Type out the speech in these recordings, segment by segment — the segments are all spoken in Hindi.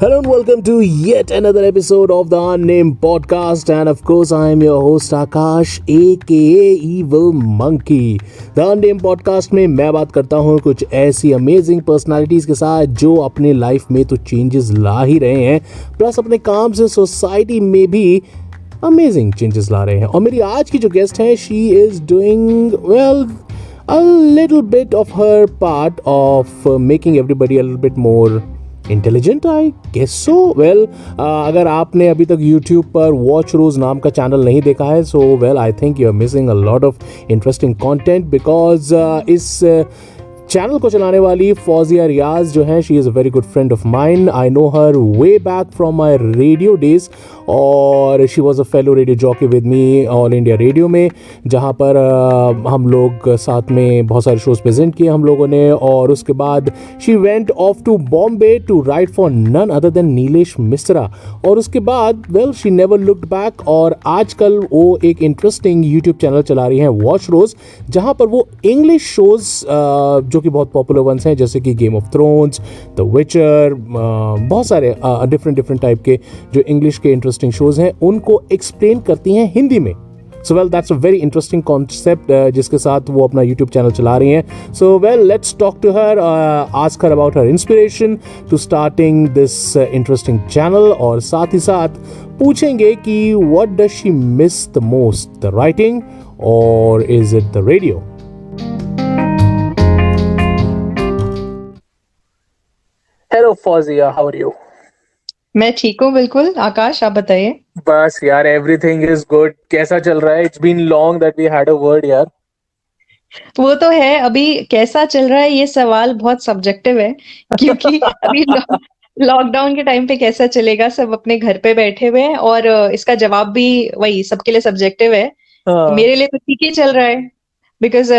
Hello and welcome to yet another episode of the Unnamed Podcast, and of course I am your host Akash aka Evil Monkey. The Unnamed Podcast में मैं बात करता हूँ कुछ ऐसी अमेजिंग पर्सनालिटीज के साथ जो अपने लाइफ में तो चेंजेस ला ही रहे हैं, प्लस अपने काम से सोसाइटी में भी अमेजिंग चेंजेस ला रहे हैं. और मेरी आज की जो गेस्ट है, she is doing well a little bit of her part of making everybody a little bit more intelligent, I guess so. Well, अगर आपने अभी तक यूट्यूब पर वॉच रोज नाम का चैनल नहीं देखा है, so well I think you are missing a lot of interesting content because इस चैनल को चलाने वाली फौजिया रियाज जो है, she is a very good friend of mine. I know her way back from my radio days और she was a fellow radio jockey with me All India Radio में, जहाँ पर हम लोग साथ में बहुत सारे शोज प्रेजेंट किए हम लोगों ने. और उसके बाद she went off to Bombay to write for none other than Nilesh Mishra. और उसके बाद well she never looked back, और आजकल वो एक इंटरेस्टिंग यूट्यूब चैनल चला रही हैं वॉच रोज, जहाँ पर वो इंग्लिश शोज जो कि बहुत पॉपुलर वंस हैं, जैसे कि गेम ऑफ थ्रोन्स, द विचर, बहुत सारे डिफरेंट टाइप के जो इंग्लिश के इंटरेस्टिंग शोज हैं, उनको एक्सप्लेन करती हैं हिंदी में. So well that's a very interesting concept जिसके साथ वो अपना यूट्यूब चैनल चला रही हैं. So well let's talk to her, ask her about her inspiration to starting this interesting channel, और साथ ही साथ पूछेंगे कि what does she miss the most, the writing और is it the radio. Hello Fauzia, how are you? मैं ठीक हूँ बिल्कुल. आकाश, आप बताइए. बस यार, एवरीथिंग इज गुड. कैसा चल रहा है? It's been long that we had a word यार. वो तो है. अभी कैसा चल रहा है ये सवाल बहुत सब्जेक्टिव है क्योंकि अभी लॉकडाउन के टाइम पे कैसा चलेगा, सब अपने घर पे बैठे हुए हैं और इसका जवाब भी वही सबके लिए सब्जेक्टिव है. हाँ. मेरे लिए तो ठीक ही चल रहा है बिकॉज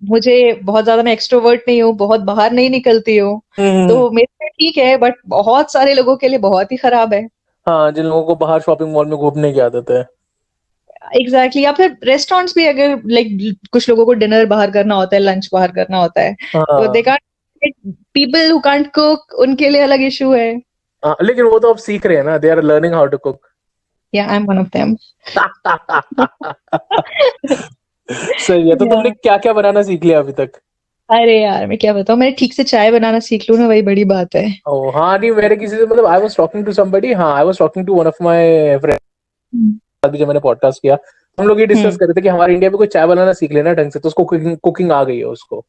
मुझे बहुत ज्यादा, मैं एक्सट्रोवर्ट नहीं हूँ, बहुत बाहर नहीं निकलती हूँ, तो मेरे लिए ठीक है. बट बहुत सारे लोगों के लिए बहुत ही खराब है. हाँ, जिन लोगों को बाहर शॉपिंग मॉल में घूमने की आदत है. एग्जैक्टली. या फिर रेस्टोरेंट्स भी, अगर लाइक कुछ लोगों को डिनर बाहर करना होता है, लंच बाहर करना होता है, तो दे हाँ. Can't, people who can't cook, उनके लिए अलग इशू है. हाँ, लेकिन वो तो अब सीख रहे हैं ना, they are learning how to cook. Yeah I am one of them. सही है. तो तुमने क्या क्या बनाना सीख लिया अभी तक? अरे यार, मैं क्या बताऊं, मैं ठीक से चाय बनाना सीख लूं ना, वही बड़ी बात है. ओ हाँ, नहीं मेरे किसी से, मतलब I was talking to somebody. हाँ, I was talking to one of my friend, hmm. अभी जब मैंने पॉडकास्ट किया, हम लोग ये डिस्कस कर रहे थे कि हमारे इंडिया में कोई चाय बनाना सीख लेना ढंग से, तो उसको कुकिंग आ गई है उसको.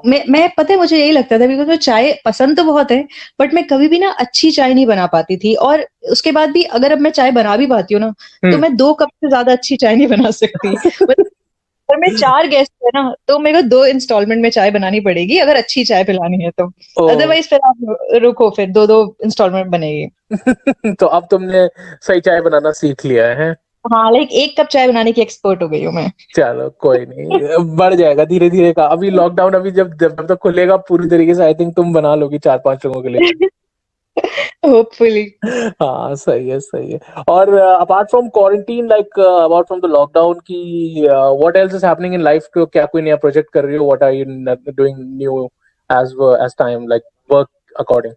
मैं पता है, मुझे यही लगता था बिकॉज मुझे चाय पसंद तो बहुत है, बट मैं कभी भी ना अच्छी चाय नहीं बना पाती थी. और उसके बाद भी अगर अब मैं चाय बना भी पाती हूँ ना, तो मैं 2 कप से ज्यादा अच्छी चाय नहीं बना सकती. और मैं 4 गेस्ट है ना, तो मेरे को 2 इंस्टॉलमेंट में चाय बनानी पड़ेगी अगर अच्छी चाय पिलानी है तो. अदरवाइज फिर आप रुको, फिर 2-2 इंस्टॉलमेंट बनेगी. तो अब तुमने सही चाय बनाना सीख लिया है? हाँ, लाइक 1 कप चाय बनाने की एक्सपर्ट हो गई हूँ मैं. चलो कोई नहीं, बढ़ जाएगा धीरे धीरे का. अभी लॉकडाउन, अभी जब तक खुलेगा पूरी तरीके से, आई थिंक तुम बना लोगी 4-5 लोगों के लिए. होपफुली. हाँ, सही है सही है. और apart from quarantine, like apart from the lockdown की, what else is happening in life? क्या कोई नया प्रोजेक्ट कर रही हो? What are you doing new age time like work according?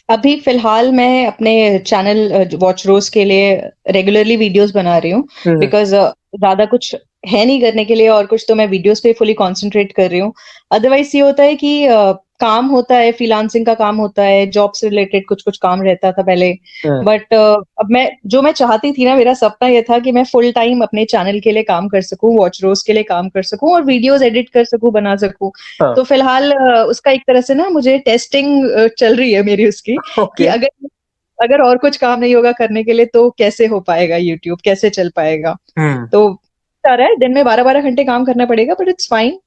अभी फिलहाल मैं अपने चैनल वॉच रोज के लिए रेगुलरली वीडियोस बना रही हूँ बिकॉज ज्यादा कुछ है नहीं करने के लिए, और कुछ तो मैं वीडियोस पे फुली कंसंट्रेट कर रही हूँ. अदरवाइज ये होता है कि काम होता है, फ्रीलांसिंग का काम होता है, जॉब से रिलेटेड कुछ कुछ काम रहता था पहले. बट अब मैं चाहती थी ना, मेरा सपना ये था कि मैं फुल टाइम अपने चैनल के लिए काम कर सकूं, वॉच रोज के लिए काम कर सकूं और वीडियोस एडिट कर सकूं, बना सकूं. हाँ. तो फिलहाल उसका एक तरह से ना मुझे टेस्टिंग चल रही है मेरी उसकी, कि ओके. अगर और कुछ काम नहीं होगा करने के लिए तो कैसे हो पाएगा, यूट्यूब कैसे चल पाएगा. तो आ रहा है, दिन में 12-12 घंटे काम करना पड़ेगा, बट इट्स फाइन.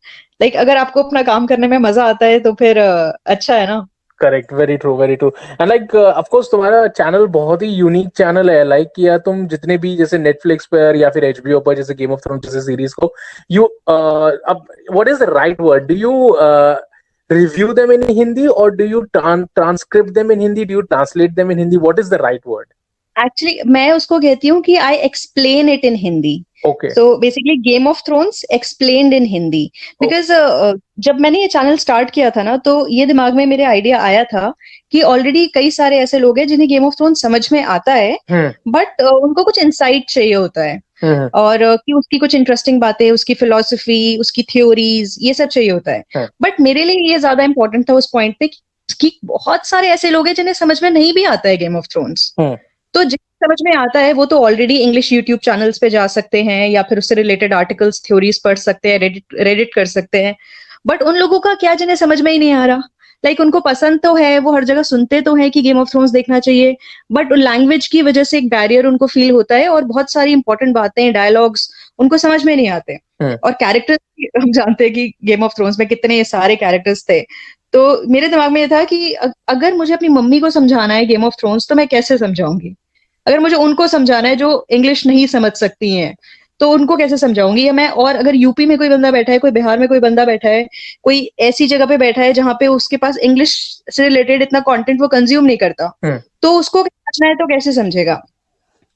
लाइक अगर आपको अपना काम करने में मजा आता है तो फिर अच्छा है ना. Correct, very true very true. And like of course तुम्हारा चैनल बहुत ही यूनिक चैनल है. लाइक या तुम जितने भी, जैसे नेटफ्लिक्स पर या फिर एचबीओ पर, जैसे गेम ऑफ थ्रोन्स जैसे सीरीज को, यू अब what is the right word? Do you review them in Hindi, or do you transcript them in Hindi? Do you translate them in Hindi? What is the right word? Actually मैं उसको कहती हूँ कि I explain it in Hindi. Okay. So basically game of thrones explained in Hindi, because जब मैंने ये चैनल स्टार्ट किया था ना, तो ये दिमाग में मेरे आइडिया आया था कि ऑलरेडी कई सारे ऐसे लोग हैं जिन्हें गेम ऑफ थ्रोन्स समझ में आता है, बट उनको कुछ इंसाइट चाहिए होता है, और कि उसकी कुछ इंटरेस्टिंग बातें, उसकी फिलोसफी, उसकी थ्योरीज, ये सब चाहिए होता है। बट मेरे लिए ये ज्यादा इंपॉर्टेंट था उस पॉइंट पे कि बहुत सारे ऐसे लोग हैं जिन्हें समझ में नहीं भी आता है गेम ऑफ थ्रोन्स। तो जिन्हें समझ में आता है वो तो ऑलरेडी इंग्लिश यूट्यूब चैनल्स पे जा सकते हैं, या फिर उससे रिलेटेड आर्टिकल्स, थ्योरीज पढ़ सकते हैं, रेडिट कर सकते हैं। बट उन लोगों का क्या जिन्हें समझ में ही नहीं आ रहा? लाइक उनको पसंद तो है, वो हर जगह सुनते तो है कि गेम ऑफ थ्रोन्स देखना चाहिए, बट लैंग्वेज की वजह से एक बैरियर उनको फील होता है, और बहुत सारी इंपॉर्टेंट बातें, डायलॉग्स उनको समझ में नहीं आते। और कैरेक्टर्स हम जानते हैं कि गेम ऑफ थ्रोन्स में कितने सारे कैरेक्टर्स थे। तो मेरे दिमाग में ये था कि अगर मुझे अपनी मम्मी को समझाना है गेम ऑफ थ्रोन्स, तो मैं कैसे समझाऊंगी? अगर मुझे उनको समझाना है जो इंग्लिश नहीं समझ सकती हैं, तो उनको कैसे समझाऊंगी? या मैं, और अगर यूपी में कोई बंदा बैठा है, कोई बिहार में कोई बंदा बैठा है, कोई ऐसी जगह पे बैठा है जहां पे उसके पास इंग्लिश से रिलेटेड इतना कंटेंट वो कंज्यूम नहीं करता, तो उसको समझना है तो कैसे समझेगा?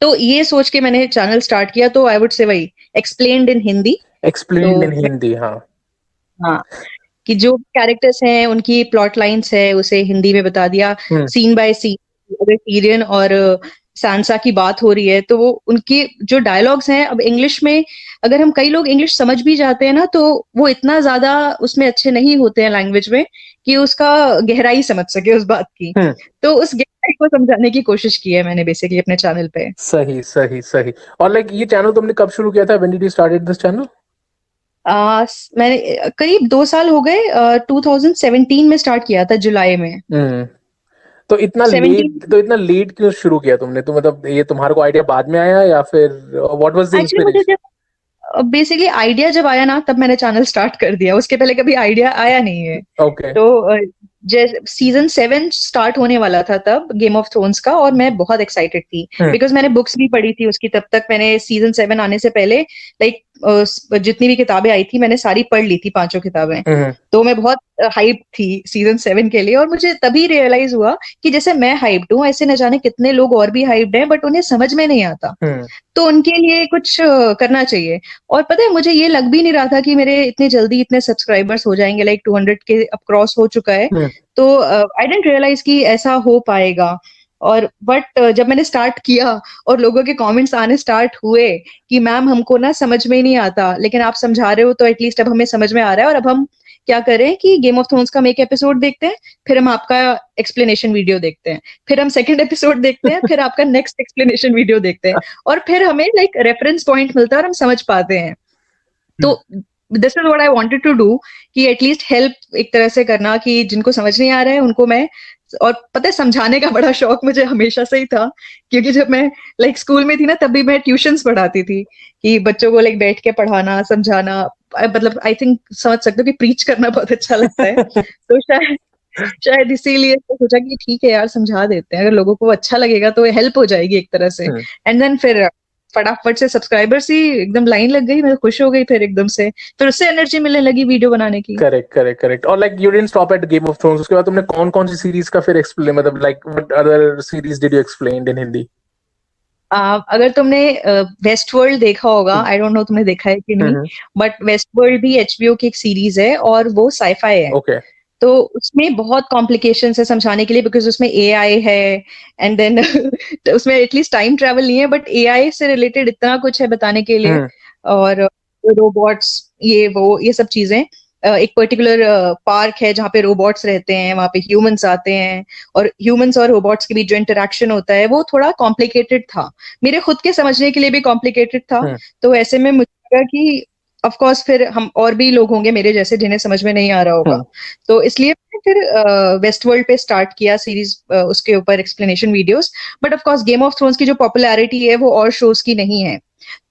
तो ये सोच के मैंने चैनल स्टार्ट किया। तो आई वुड से वही एक्सप्लेन्ड इन हिंदी। एक्सप्लेन्ड इन हिंदी, हाँ। हाँ, कि जो कैरेक्टर्स हैं उनकी प्लॉट लाइंस है उसे हिंदी में बता दिया, सीन बाय सीन। अगर टीरियन और सांसा की बात हो रही है, तो वो उनके जो डायलॉग्स हैं, अब इंग्लिश में अगर हम, कई लोग इंग्लिश समझ भी जाते हैं ना, तो वो इतना ज्यादा उसमें अच्छे नहीं होते हैं लैंग्वेज में कि उसका गहराई समझ सके उस बात की। तो उस गहराई को समझाने की कोशिश की है मैंने बेसिकली अपने चैनल पे। सही सही सही। और लाइक ये चैनल तुमने कब शुरू किया था? When did you started this channel? मैंने करीब 2 साल हो गए, 2017 में स्टार्ट किया था, जुलाई में। तो इतना 17। लेट, क्यों शुरू किया तुमने? तो मतलब ये तुम्हारे को आइडिया बाद में आया, या फिर व्हाट वाज द एक्चुअली मुझे इंस्पिरेशन? बेसिकली आइडिया जब आया ना, तब मैंने चैनल स्टार्ट कर दिया, उसके पहले कभी आइडिया आया नहीं है। ओके। तो जैसे सीजन 7 स्टार्ट होने वाला था तब गेम ऑफ थ्रोन्स का, और मैं बहुत एक्साइटेड थी बिकॉज मैंने बुक्स भी पढ़ी थी उसकी। तब तक मैंने सीजन 7 आने से पहले लाइक जितनी भी किताबें आई थी मैंने सारी पढ़ ली थी, 5 किताबें। तो मैं बहुत हाइप थी सीजन 7 के लिए, और मुझे तभी रियलाइज हुआ कि जैसे मैं हाइप्ड हूँ, ऐसे न जाने कितने लोग और भी हाइप्ड हैं, बट उन्हें समझ में नहीं आता। तो उनके लिए कुछ करना चाहिए। और पता है, मुझे ये लग भी नहीं रहा था कि मेरे इतने जल्दी इतने सब्सक्राइबर्स हो जाएंगे, लाइक 200 के अब क्रॉस हो चुका है। तो आई डेंट रियलाइज कि ऐसा हो पाएगा। और बट जब मैंने स्टार्ट किया और लोगों के कमेंट्स आने स्टार्ट हुए कि मैम हमको ना समझ में नहीं आता, लेकिन आप समझा रहे हो तो एटलीस्ट अब हमें समझ में आ रहा है, और अब हम क्या करें कि गेम ऑफ थ्रोन्स का हम एक एपिसोड देखते हैं, फिर हम आपका एक्सप्लेनेशन वीडियो देखते हैं, फिर हम सेकंड एपिसोड देखते हैं, फिर आपका नेक्स्ट एक्सप्लेनेशन वीडियो देखते हैं, और फिर हमें लाइक रेफरेंस पॉइंट मिलता है और हम समझ पाते हैं। तो this is what I wanted to do, कि एटलीस्ट हेल्प एक तरह से करना, कि जिनको समझ नहीं आ रहा है उनको मैं, और पता है समझाने का बड़ा शौक मुझे हमेशा से ही था, क्योंकि जब मैं लाइक स्कूल में थी ना, तब भी मैं ट्यूशंस पढ़ाती थी, कि बच्चों को लाइक बैठ के पढ़ाना, समझाना, मतलब आई थिंक समझ सकते हो कि प्रीच करना बहुत अच्छा लगता है। तो शायद शायद इसीलिए तो सोचा कि ठीक है यार, समझा देते हैं, अगर लोगों को अच्छा लगेगा तो हेल्प हो जाएगी एक तरह से। एंड देन फिर फटाफट से सब्सक्राइबर्स ही एकदम लाइन लग गई, मैं खुश हो गई फिर एकदम से, फिर उससे एनर्जी मिलने लगी वीडियो बनाने की। Correct correct correct. और like you didn't stop at game of thrones, उसके बाद तुमने कौन कौन सी सीरीज का फिर एक्सप्लेन, मतलब like what other series did you explain in Hindi? अगर तुमने वेस्ट वर्ल्ड देखा होगा, आई डोंट नो तुमने देखा है कि नहीं, बट वेस्ट वर्ल्ड भी एचबीओ की एक सीरीज है, और वो साईफाई है। ओके। तो उसमें बहुत कॉम्प्लिकेशन है समझाने के लिए, बिकॉज उसमें एआई है, एंड देन उसमें एटलीस्ट टाइम ट्रेवल नहीं है, बट एआई से रिलेटेड इतना कुछ है बताने के लिए, और रोबोट्स, ये सब चीजें। एक पर्टिकुलर पार्क है जहाँ पे रोबोट्स रहते हैं, वहां पे ह्यूमंस आते हैं, और ह्यूमंस और रोबोट्स के बीच जो इंटरेक्शन होता है वो थोड़ा कॉम्प्लिकेटेड था, मेरे खुद के समझने के लिए भी कॉम्प्लिकेटेड था। तो ऐसे में मुझे लगा कि ऑफ कोर्स फिर हम और भी लोग होंगे मेरे जैसे जिन्हें समझ में नहीं आ रहा होगा, तो इसलिए मैंने फिर वेस्ट वर्ल्ड पे स्टार्ट किया सीरीज, उसके ऊपर explanation videos. But of course game of thrones की जो पॉपुलैरिटी है वो और शोज की नहीं है,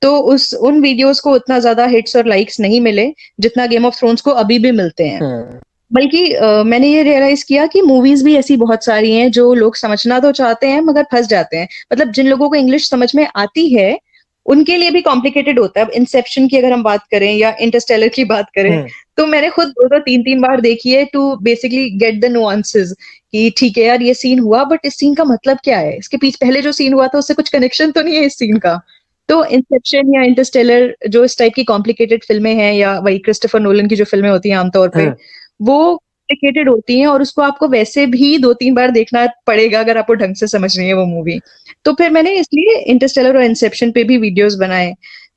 तो उन वीडियोस को उतना ज्यादा हिट्स और लाइक्स नहीं मिले जितना गेम ऑफ थ्रोन्स को अभी भी मिलते हैं। बल्कि मैंने ये रियलाइज किया कि मूवीज भी ऐसी बहुत सारी हैं जो लोग समझना तो चाहते हैं मगर फंस जाते हैं, मतलब जिन लोगों को इंग्लिश समझ में आती है उनके लिए भी कॉम्प्लिकेटेड होता है। अब इंसेप्शन की अगर हम बात करें या इंटरस्टेलर की बात करें, तो मैंने खुद 2-3 बार देखी है to basically get the nuances, कि ठीक है यार ये सीन हुआ, बट इस सीन का मतलब क्या है, इसके पीछे पहले जो सीन हुआ था उससे कुछ कनेक्शन तो नहीं है इस सीन का। तो इंसेप्शन या इंटरस्टेलर जो इस टाइप की कॉम्प्लिकेटेड फिल्में हैं, या वही क्रिस्टोफर नोलन की जो फिल्में होती हैं आमतौर पे, वो कॉम्प्लिकेटेड होती हैं और उसको आपको वैसे भी 2-3 बार देखना पड़ेगा अगर आपको ढंग से समझनी है वो मूवी। तो फिर मैंने इसलिए इंटरस्टेलर और इंसेप्शन पे भी वीडियोस बनाए।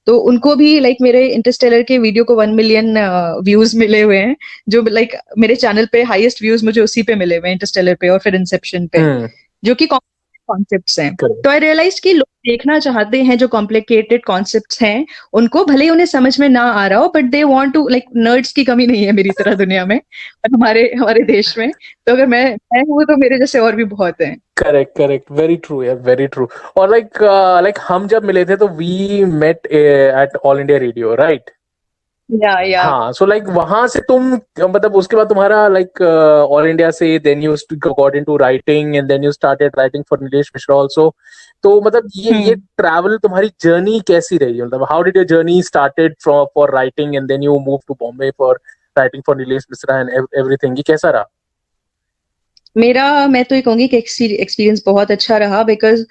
तो उनको भी लाइक मेरे इंटरस्टेलर के वीडियो को 1 मिलियन व्यूज मिले हुए हैं, जो लाइक मेरे चैनल पे हाईएस्ट व्यूज मुझे उसी पे मिले हुए हैं, इंटरस्टेलर पे और फिर इंसेप्शन पे, जो कि कॉन्सेप्ट्स हैं। तो आई रियलाइज कि लोग देखना चाहते हैं जो कॉम्प्लिकेटेड कॉन्सेप्ट्स हैं, उनको भले ही उन्हें समझ में ना आ रहा हो, but they want to like, nerds की कमी नहीं है मेरी तरह दुनिया में और हमारे हमारे देश में। तो अगर मैं हूँ तो मेरे जैसे और भी बहुत हैं। करेक्ट करेक्ट, वेरी ट्रू यार, वेरी ट्रू। और लाइक हम जब मिले थे तो we met at All India Radio, right? या हाँ, सो लाइक वहां से तुम मतलब उसके बाद तुम्हारा लाइक ऑल इंडिया से then you got into writing and then you started writing for Nilesh Mishra also. तो मतलब ये ट्रैवल तुम्हारी जर्नी कैसी रही? मतलब how did your journey started from for writing and then you move to Bombay for writing for Nilesh Mishra and everything, ये कैसा रहा? मैं तो ये कहूंगी कि एक्सपीरियंस बहुत अच्छा रहा, बिकॉज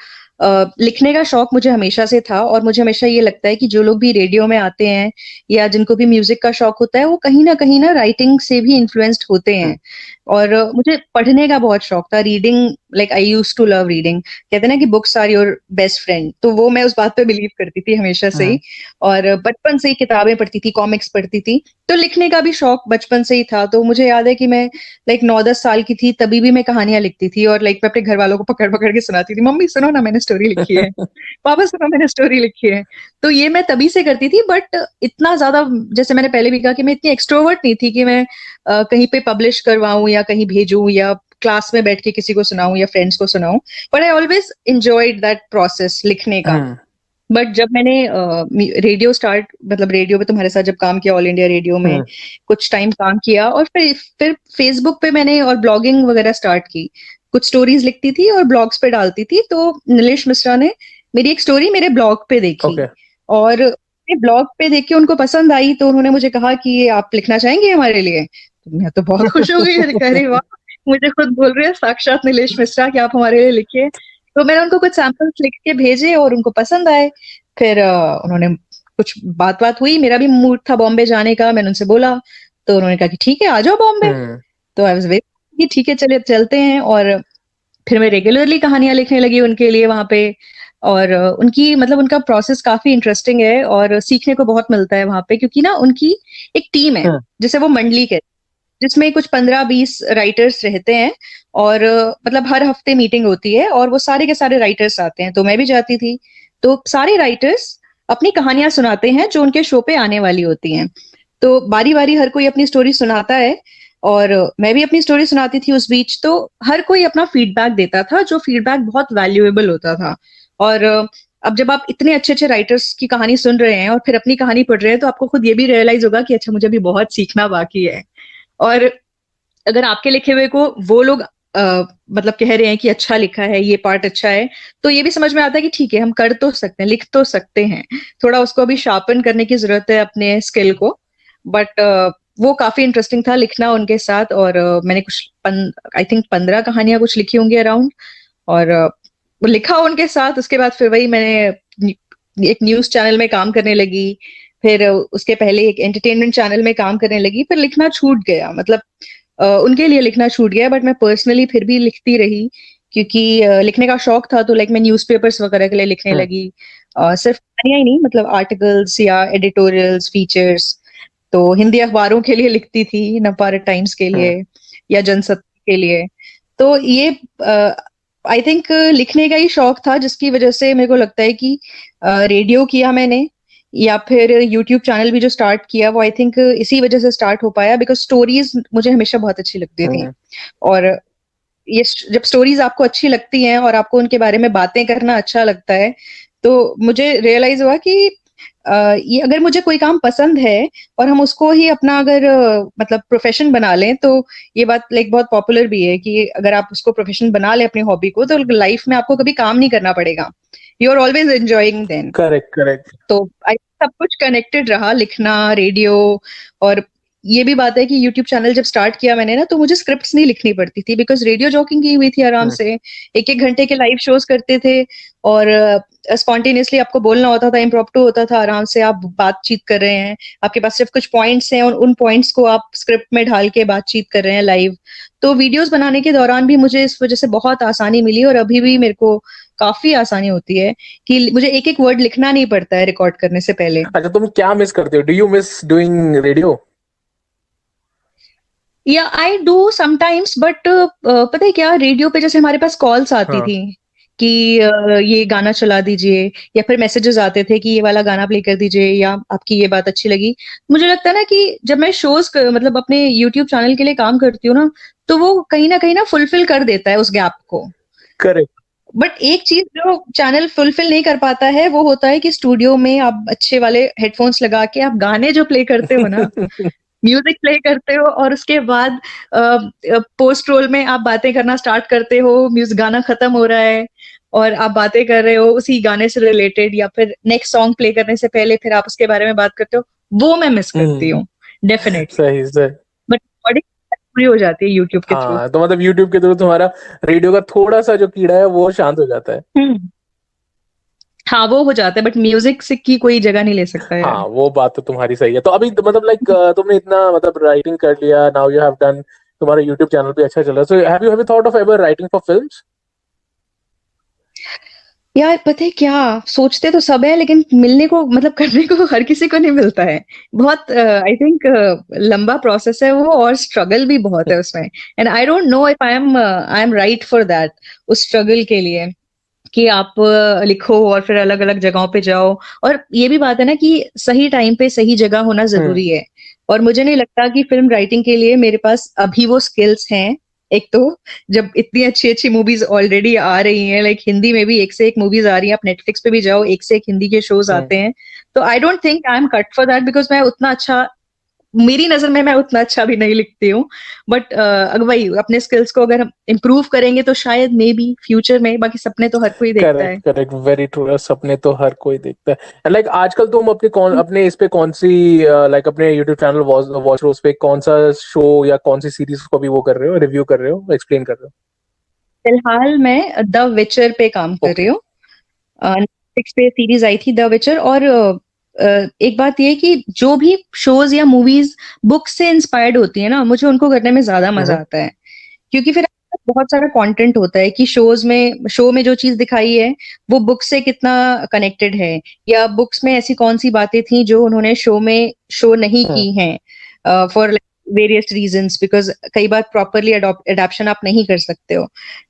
लिखने का शौक मुझे हमेशा से था और मुझे हमेशा ये लगता है कि जो लोग भी रेडियो में आते हैं या जिनको भी म्यूजिक का शौक होता है, वो कहीं ना राइटिंग से भी इन्फ्लुएंस्ड होते हैं। और मुझे पढ़ने का बहुत शौक था, reading, like I use to love reading. कहते हैं ना कि books are your best friend, तो वो मैं उस बात पे बिलीव करती थी हमेशा से ही। और बचपन से ही किताबें पढ़ती थी, कॉमिक्स पढ़ती थी, तो लिखने का भी शौक बचपन से ही था। तो मुझे याद है कि मैं लाइक 9-10 साल की थी तभी भी मैं कहानियां लिखती थी, और लाइक मैं अपने घर वालों को पकड़ पकड़ के सुनाती थी, मम्मी सुनो ना मैंने स्टोरी लिखी है, पापा सुनो मैंने स्टोरी लिखी है। तो ये मैं तभी से करती थी, बट इतना ज्यादा, जैसे मैंने पहले भी कहा कि मैं इतनी एक्सट्रोवर्ट नहीं थी कि मैं कहीं पे पब्लिश करवाऊं या कहीं भेजूं या क्लास में बैठ के किसी को सुनाऊं या फ्रेंड्स को सुनाऊं। But I always enjoyed that process लिखने का। बट जब मैंने रेडियो स्टार्ट, मतलब रेडियो पे तुम्हारे साथ जब काम किया, ऑल इंडिया रेडियो में कुछ टाइम काम किया, और फिर फेसबुक पे मैंने और ब्लॉगिंग वगैरह स्टार्ट की। कुछ स्टोरीज लिखती थी और ब्लॉग्स पे डालती थी। तो नीलेश मिश्रा ने मेरी एक स्टोरी मेरे ब्लॉग पे देखी, Okay. और ब्लॉग पे देख के उनको पसंद आई, तो उन्होंने मुझे कहा कि ये आप लिखना चाहेंगे हमारे लिए? तो मैं तो बहुत खुश हो गई, कह रही वाह, मुझे खुद बोल रहे हैं साक्षात नीलेश मिश्रा कि आप हमारे लिए लिखिए। तो मैंने उनको कुछ सैंपल्स लिख के भेजे और उनको पसंद आए। फिर उन्होंने कुछ बात बात हुई, मेरा भी मूड था बॉम्बे जाने का, मैंने उनसे बोला, तो उन्होंने कहा कि ठीक है आ जाओ बॉम्बे। तो आई वाज वेरी ठीक है, चलिए चलते हैं। और फिर मैं रेगुलरली कहानियां लिखने लगी उनके लिए वहां पे। और उनकी मतलब उनका प्रोसेस काफी इंटरेस्टिंग है और सीखने को बहुत मिलता है वहां पे, क्योंकि ना उनकी एक टीम है जिसे वो मंडली कहते हैं, जिसमें कुछ 15-20 राइटर्स रहते हैं। और मतलब हर हफ्ते मीटिंग होती है और वो सारे के सारे राइटर्स आते हैं, तो मैं भी जाती थी। तो सारे राइटर्स अपनी कहानियां सुनाते हैं जो उनके शो पे आने वाली होती हैं। तो बारी बारी हर कोई अपनी स्टोरी सुनाता है, और मैं भी अपनी स्टोरी सुनाती थी उस बीच। तो हर कोई अपना फीडबैक देता था, जो फीडबैक बहुत वैल्यूएबल होता था। और अब जब आप इतने अच्छे अच्छे राइटर्स की कहानी सुन रहे हैं और फिर अपनी कहानी पढ़ रहे हैं, तो आपको खुद ये भी रियलाइज होगा कि अच्छा, मुझे भी बहुत सीखना बाकी है। और अगर आपके लिखे हुए को वो लोग मतलब कह रहे हैं कि अच्छा लिखा है, ये पार्ट अच्छा है, तो ये भी समझ में आता है कि ठीक है, हम कर तो सकते हैं, लिख तो सकते हैं। थोड़ा उसको अभी शार्पन करने की जरूरत है अपने स्किल को। बट वो काफी इंटरेस्टिंग था लिखना उनके साथ। और मैंने कुछ आई थिंक 15 कहानियां कुछ लिखी होंगी अराउंड। और लिखा उनके साथ, उसके बाद फिर वही मैंने एक न्यूज चैनल में काम करने लगी। फिर उसके पहले एक एंटरटेनमेंट चैनल में काम करने लगी। फिर लिखना छूट गया, मतलब उनके लिए लिखना छूट गया, बट मैं पर्सनली फिर भी लिखती रही, क्योंकि लिखने का शौक था। तो लाइक मैं न्यूज़पेपर्स वगैरह के लिए लिखने लगी। सिर्फ कहानियां ही नहीं, मतलब आर्टिकल्स या एडिटोरियल्स, फीचर्स। तो हिंदी अखबारों के लिए लिखती थी, नवभारत टाइम्स के लिए या जनसत्ता के लिए। तो ये आई थिंक लिखने का ही शौक था, जिसकी वजह से मेरे को लगता है कि रेडियो किया मैंने, या फिर यूट्यूब चैनल भी जो स्टार्ट किया, वो आई थिंक इसी वजह से स्टार्ट हो पाया, बिकॉज स्टोरीज मुझे हमेशा बहुत अच्छी लगती थी। और ये जब स्टोरीज आपको अच्छी लगती हैं और आपको उनके बारे में बातें करना अच्छा लगता है, तो मुझे रियलाइज हुआ कि ये अगर मुझे कोई काम पसंद है और हम उसको ही अपना अगर मतलब प्रोफेशन बना लें, तो ये बात लाइक बहुत पॉपुलर भी है कि अगर आप उसको प्रोफेशन बना लें अपनी हॉबी को, तो लाइफ में आपको कभी काम नहीं करना पड़ेगा, you are always enjoying then. Correct correct. तो सब कुछ कनेक्टेड रहा, लिखना, रेडियो, और ये भी बात है कि यूट्यूब चैनल जब स्टार्ट किया मैंने ना, तो मुझे स्क्रिप्ट्स नहीं लिखनी पड़ती थी, बिकॉज रेडियो जॉकिंग की हुई थी आराम से, एक एक घंटे के लाइव शोज करते थे, और स्पॉन्टेनियसली आपको बोलना होता था, इम्प्रॉम्प्टू होता था, आराम से आप बातचीत कर रहे हैं, आपके पास सिर्फ कुछ पॉइंट्स हैं और उन पॉइंट्स को आप स्क्रिप्ट में ढाल के बातचीत कर रहे हैं लाइव। तो वीडियोस बनाने के दौरान भी मुझे इस वजह से बहुत आसानी मिली, और अभी भी मेरे को काफी आसानी होती है कि मुझे एक एक वर्ड लिखना नहीं पड़ता है रिकॉर्ड करने से पहले। अच्छा, तुम क्या मिस करते हो? Do you miss doing radio? या आई डू समटाइम्स, बट पता है क्या, रेडियो पे जैसे हमारे पास कॉल्स आती हाँ। थी कि ये गाना चला दीजिए, या फिर मैसेजेस आते थे कि ये वाला गाना प्ले कर दीजिए, या आपकी ये बात अच्छी लगी। मुझे लगता है ना कि जब मैं शोज मतलब अपने यूट्यूब चैनल के लिए काम करती हूँ ना, तो वो कहीं ना फुलफिल कर देता है उस गैप को। करेक्ट। बट एक चीज जो चैनल फुलफिल नहीं कर पाता है, वो होता है कि स्टूडियो में आप अच्छे वाले हेडफोन्स लगा के आप गाने जो प्ले करते हो ना, म्यूजिक प्ले करते हो, और उसके बाद पोस्ट रोल में आप बातें करना स्टार्ट करते हो, म्यूजिक गाना खत्म हो रहा है और आप बातें कर रहे हो उसी गाने से रिलेटेड, या फिर नेक्स्ट सॉन्ग प्ले करने से पहले फिर आप उसके बारे में बात करते हो, वो मैं मिस करती हूँ डेफिनेटली। सही सही। बट बॉडी पूरी हो जाती है यूट्यूब के थ्रू। हाँ, तो मतलब यूट्यूब के थ्रू तुम्हारा रेडियो का थोड़ा सा जो कीड़ा है वो शांत हो जाता है। हम्म। हाँ, वो हो जाता है, बट म्यूजिक से की कोई जगह नहीं ले सकता यार। हाँ, वो बात तो तुम्हारी सही है। तो अभी तो मतलब लाइक तुमने इतना मतलब राइटिंग कर लिया, नाउ यू हैव डन, तुम्हारा यूट्यूब चैनल भी अच्छा चल रहा है, so have you thought of ever writing for films? यार पता है क्या, सोचते तो सब है, लेकिन मिलने को मतलब करने को हर किसी को नहीं मिलता है। बहुत आई थिंक लंबा प्रोसेस है वो, और स्ट्रगल भी बहुत है उसमें, and I don't know if I am right for that, उस स्ट्रगल के लिए कि आप लिखो और फिर अलग अलग जगहों पे जाओ। और ये भी बात है ना कि सही टाइम पे सही जगह होना हम्म। जरूरी है, और मुझे नहीं लगता कि फिल्म राइटिंग के लिए मेरे पास अभी वो स्किल्स हैं। एक तो जब इतनी अच्छी अच्छी मूवीज ऑलरेडी आ रही हैं, लाइक हिंदी में भी एक से एक मूवीज आ रही हैं, आप नेटफ्लिक्स पे भी जाओ, एक से एक हिंदी के शोज हम्म। आते हैं। तो I don't think I am cut for that, because मैं उतना अच्छा, मेरी नजर में मैं उतना अच्छा भी नहीं लिखती हूँ। बट अगर भाई अपने स्किल्स को अगर हम इम्प्रूव करेंगे तो शायद मे बी फ्यूचर में, बाकी सपने तो हर कोई देखता करेक्ट है। Correct, very true. सपने तो हर कोई देखता है। एंड लाइक आजकल तुम अपने कौन अपने इस पे कौन सी लाइक अपने यूट्यूब चैनल वॉच रोज पे कौन सा शो या कौन सी सीरीज को भी वो कर रहे हो, रिव्यू कर रहे हो, एक्सप्लेन कर रहे हो? फिलहाल मैं द विचर पे काम कर रही ओके। हूँ। नेटफ्लिक्स पे सीरीज आई थी द विचर, और एक बात ये कि जो भी शोज या मूवीज बुक से इंस्पायर्ड होती है ना, मुझे उनको करने में ज्यादा मजा हम्म। आता है, क्योंकि फिर बहुत सारा कंटेंट होता है कि शो में जो चीज दिखाई है वो बुक से कितना कनेक्टेड है, या बुक्स में ऐसी कौन सी बातें थी जो उन्होंने शो में शो नहीं हम्म। की हैं, फॉर वेरियस रीजंस, बिकॉज कई बार प्रॉपरली अडॉप्शन आप नहीं कर सकते हो।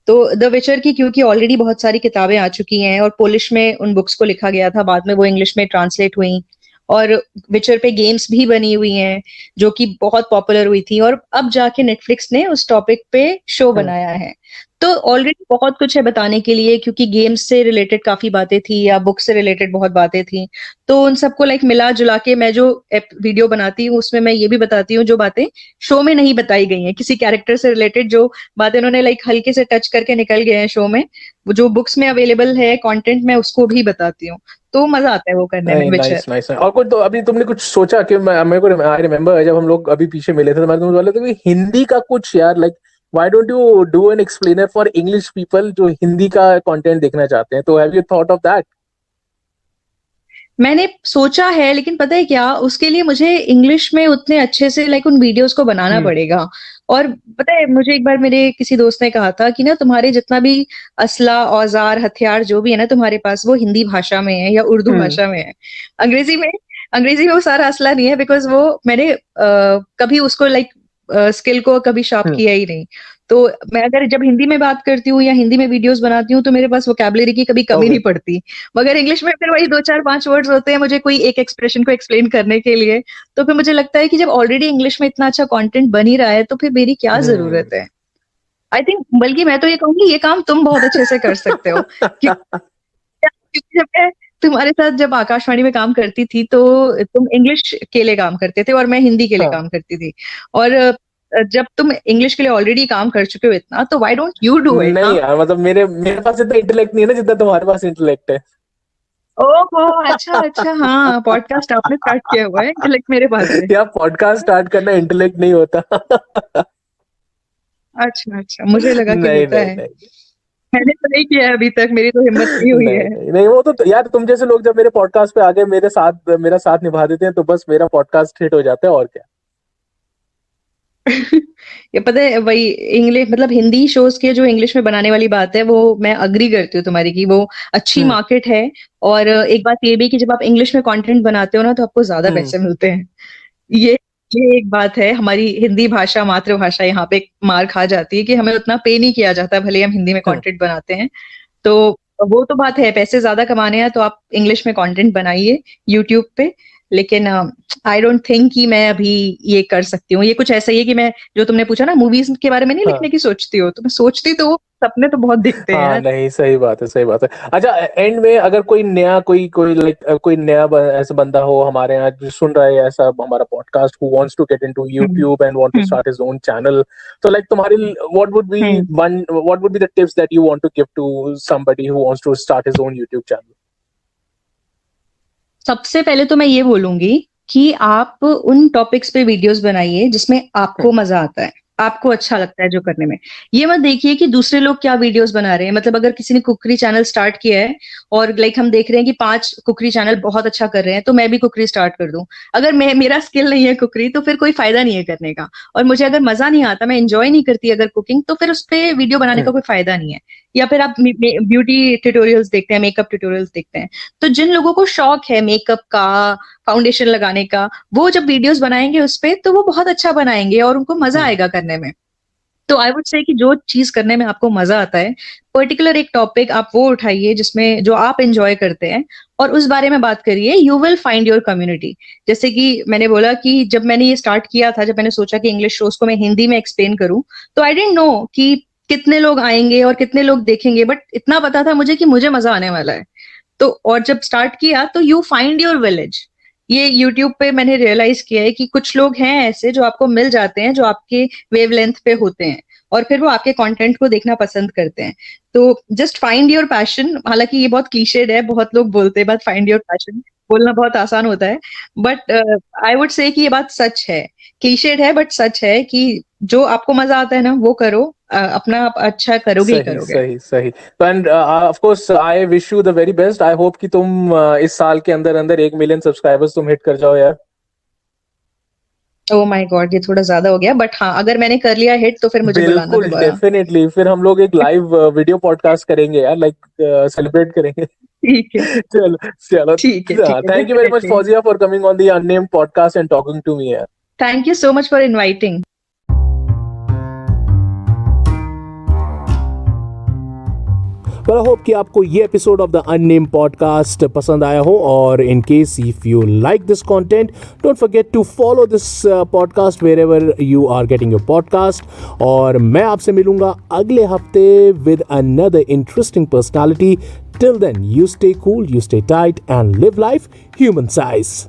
तो द विचर की क्योंकि ऑलरेडी बहुत सारी किताबें आ चुकी हैं, और पोलिश में उन बुक्स को लिखा गया था, बाद में वो इंग्लिश में ट्रांसलेट हुई, और विचर पे गेम्स भी बनी हुई हैं जो कि बहुत पॉपुलर हुई थी, और अब जाके नेटफ्लिक्स ने उस टॉपिक पे शो हम्म। बनाया है। तो ऑलरेडी बहुत कुछ है बताने के लिए, क्योंकि गेम्स से रिलेटेड काफी बातें थी या बुक से रिलेटेड बहुत बातें थी। तो उन सबको लाइक मिला जुला के मैं जो वीडियो बनाती हूँ, उसमें मैं ये भी बताती हूँ जो बातें शो में नहीं बताई गई हैं, किसी कैरेक्टर से रिलेटेड जो बातें उन्होंने लाइक हल्के से टच करके निकल गए हैं शो में, वो जो बुक्स में अवेलेबल है कंटेंट, मैं उसको भी बताती हूँ। तो मजा आता है वो करने में, नहीं, विचर। Nice nice. और कुछ तो अभी तुमने कुछ सोचा कि मेरे को आई रिमेम्बर जब हम लोग अभी पीछे मिले थे तो मैंने तुमसे बोला था कि हिंदी का कुछ यार like why don't you do an explainer for English people जो हिंदी का कंटेंट देखना चाहते हैं? तो have you thought of that? मैंने सोचा है, लेकिन पता है क्या, उसके लिए मुझे इंग्लिश में उतने अच्छे से लाइक उन वीडियोस को बनाना हम्म। पड़ेगा। और पता है, मुझे एक बार मेरे किसी दोस्त ने कहा था कि ना, तुम्हारे जितना भी असला औजार हथियार जो भी है ना तुम्हारे पास, वो हिंदी भाषा में है या उर्दू हम्म। भाषा में है। अंग्रेजी में अंग्रेजी में वो सारा असला नहीं है, बिकॉज वो मैंने कभी उसको लाइक स्किल को कभी शार्प हम्म। किया ही नहीं। तो मैं अगर जब हिंदी में बात करती हूँ या हिंदी में वीडियोस बनाती हूँ, तो मेरे पास वोकैबुलरी की कभी कमी ओके। नहीं पड़ती। मगर इंग्लिश में फिर वही दो चार पांच वर्ड्स होते हैं मुझे कोई एक एक्सप्रेशन को एक्सप्लेन करने के लिए। तो फिर मुझे लगता है कि जब ऑलरेडी इंग्लिश में इतना अच्छा कंटेंट बन ही रहा है, तो फिर मेरी क्या हम्म। जरूरत है। आई थिंक बल्कि मैं तो ये कहूंगी, ये काम तुम बहुत अच्छे से कर सकते हो, क्योंकि जब मैं तुम्हारे साथ जब आकाशवाणी में काम करती थी, तो तुम इंग्लिश के लिए काम करते थे और मैं हिंदी के लिए हाँ। काम करती थी। और जब तुम इंग्लिश के लिए ऑलरेडी काम कर चुके हो इतना, तो why don't you do it. नहीं यार, मतलब मेरे मेरे पास इतना इंटेलेक्ट नहीं है ना जितना तुम्हारे पास इंटेलेक्ट है। ओहो, अच्छा अच्छा, हाँ पॉडकास्ट आपने स्टार्ट किया हुआ है, इंटेलेक्ट मेरे पास है। या पॉडकास्ट स्टार्ट करना इंटेलेक्ट नहीं होता। अच्छा अच्छा, मुझे लगा कि नहीं होता नहीं है। नहीं। मैंने तो नहीं किया है अभी तक, मेरी तो हिम्मत नहीं हुई नहीं है। नहीं नहीं, वो तो यार तुम जैसे लोग जब मेरे पॉडकास्ट पे आगे मेरा साथ निभा देते हैं तो बस मेरा पॉडकास्ट हिट हो जाता है, और क्या। ये पता है, वही इंग्लिश मतलब हिंदी शोज के जो इंग्लिश में बनाने वाली बात है, वो मैं अग्री करती हूँ तुम्हारी की वो अच्छी हम्म। मार्केट है। और एक बात ये भी कि जब आप इंग्लिश में कंटेंट बनाते हो ना, तो आपको ज्यादा हम्म। पैसे मिलते हैं। ये ये एक बात है, हमारी हिंदी भाषा मातृभाषा यहाँ पे मार खा जाती है कि हमें उतना पे नहीं किया जाता, भले ही हम हिंदी में हम्म। कंटेंट बनाते हैं। तो वो तो बात है, पैसे ज्यादा कमाने हैं तो आप इंग्लिश में कंटेंट बनाइए यूट्यूब पे। लेकिन आई डोंट थिंक कि मैं अभी ये कर सकती हूँ। ये कुछ ऐसा ही है कि मैं, जो तुमने पूछा ना मूवीज के बारे में नहीं हाँ लिखने की सोचती हो, तो मैं सोचती तो सपने तो बहुत दिखते हैं हाँ, यार। नहीं सही बात है, सही बात है। अच्छा, एंड में अगर कोई नया कोई कोई लाइक कोई नया ऐसा बंदा हो हमारे यहाँ जो सुन रहा है ऐसा हमारा podcast, who wants to get into hmm YouTube and want to hmm start his own channel, तो लाइक तुम्हारी hmm. What would be the tips that you want to give to somebody who wants to start his own YouTube channel? सबसे पहले तो मैं ये बोलूंगी कि आप उन टॉपिक्स पे वीडियोस बनाइए जिसमें आपको मजा आता है, आपको अच्छा लगता है जो करने में। ये मत देखिए कि दूसरे लोग क्या वीडियोस बना रहे हैं। मतलब अगर किसी ने कुकरी चैनल स्टार्ट किया है और लाइक हम देख रहे हैं कि 5 कुकरी चैनल बहुत अच्छा कर रहे हैं, तो मैं भी कुकरी स्टार्ट कर दूं। अगर मैं, मेरा स्किल नहीं है कुकरी, तो फिर कोई फायदा नहीं है करने का। और मुझे अगर मजा नहीं आता, मैं इंजॉय नहीं करती अगर कुकिंग, तो फिर उस पर वीडियो बनाने का कोई फायदा नहीं है। या फिर आप ब्यूटी ट्यूटोरियल्स देखते हैं, मेकअप ट्यूटोरियल्स देखते हैं। तो जिन लोगों को शौक है मेकअप का, फाउंडेशन लगाने का, वो जब वीडियोस बनाएंगे उस पे, तो वो बहुत अच्छा बनाएंगे और उनको मजा आएगा करने में। तो आई वुड से कि जो चीज करने में आपको मजा आता है, पर्टिकुलर एक टॉपिक आप वो उठाइए जिसमें जो आप एंजॉय करते हैं, और उस बारे में बात करिए। You will find your community. जैसे कि मैंने बोला कि जब मैंने ये स्टार्ट किया था, जब मैंने सोचा कि इंग्लिश शोज को मैं हिंदी में एक्सप्लेन करूं, तो आई डेंट नो कि कितने लोग आएंगे और कितने लोग देखेंगे, बट इतना पता था मुझे कि मुझे मजा आने वाला है। तो और जब स्टार्ट किया, तो यू फाइंड योर विलेज। ये यूट्यूब पे मैंने रियलाइज किया है कि कुछ लोग हैं ऐसे जो आपको मिल जाते हैं, जो आपके वेवलेंथ पे होते हैं, और फिर वो आपके कंटेंट को देखना पसंद करते हैं। तो जस्ट फाइंड योर पैशन। हालांकि ये बहुत क्लीशेड है, बहुत लोग बोलते हैं बात फाइंड योर पैशन, बोलना बहुत आसान होता है, बट आई वुड से कि ये बात सच है। क्लीशेड है बट सच है कि जो आपको मजा आता है ना, वो करो। अपना आप अच्छा करोगे ही सही करोगे। सही सही। तो end of course I wish you the very best. I hope कि तुम इस साल के अंदर अंदर 1 मिलियन सब्सक्राइबर्स तुम हिट कर जाओ यार। ओ माय गॉड, ये थोड़ा ज्यादा हो गया, बट हाँ, अगर मैंने कर लिया हिट तो फिर मुझे बुलाना बिल्कुल दोबारा। डेफिनेटली, फिर हम लोग एक लाइव वीडियो पॉडकास्ट करेंगे यार, लाइक सेलिब्रेट करेंगे। ठीक है चलो चलो। ठीक है, thank you very much definitely. Fauzia for coming on the unnamed podcast and talking to me यार। Thank you so much for inviting. Well, I hope कि आपको ये episode of the unnamed podcast पसंद आया हो, और in case if you like this content, don't forget to follow this podcast wherever you are getting your podcast. और मैं आपसे मिलूंगा अगले हफ्ते with another interesting personality. Till then, you stay cool, you stay tight and live life human size.